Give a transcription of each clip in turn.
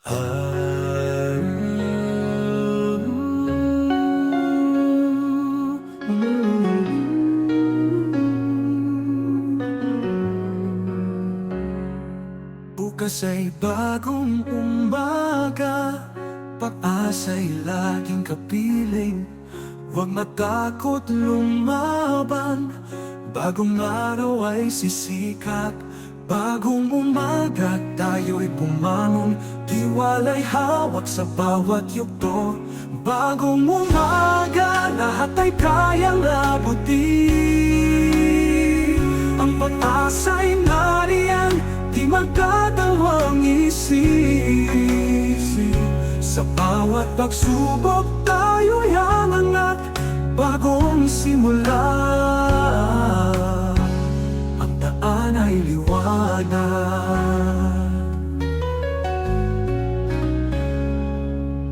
Bukas ay bagong umaga, pag-asa'y laging kapiling. Huwag matakot lumaban, bagong araw ay sisikat. Bagong umaga, tayo'y bumangon, tiwala'y hawak sa bawat yugto. Bagong umaga, lahat ay kayang abutin. Ang pag-asa'y nariyan, di magdadalawang isip. Sa bawat pagsubok, tayo'y aangat, bagong simula. Ang daan ay liwanag.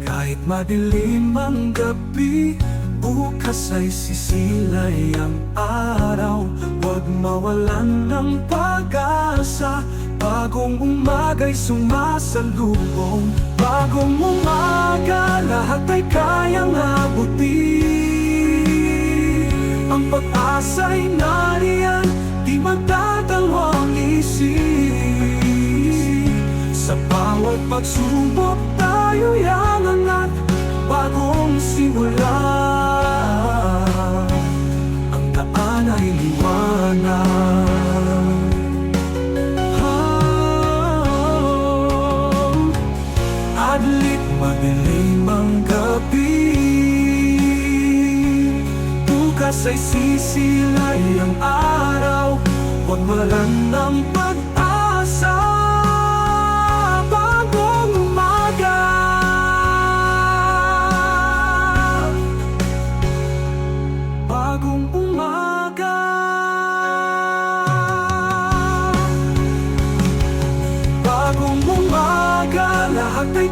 Kahit madilim ang gabi, bukas ay sisilay ang araw. Huwag mawalan ng pag-asa, bagong umaga'y sumasalubong. Bagong umaga, lahat ay kayang abutin. Ang pag-asa'y nariyan, di magdadalawang isip. Sa bawat pagsubok, tayo'y aangat, bagong simula. Ang daan ay liwanag. Adlit madilim ang gabi, bukas ay sisilay ang araw. Huwag mawalan ng pag-asa, bagong umaga. Bagong umaga. Bagong umaga, lahat ay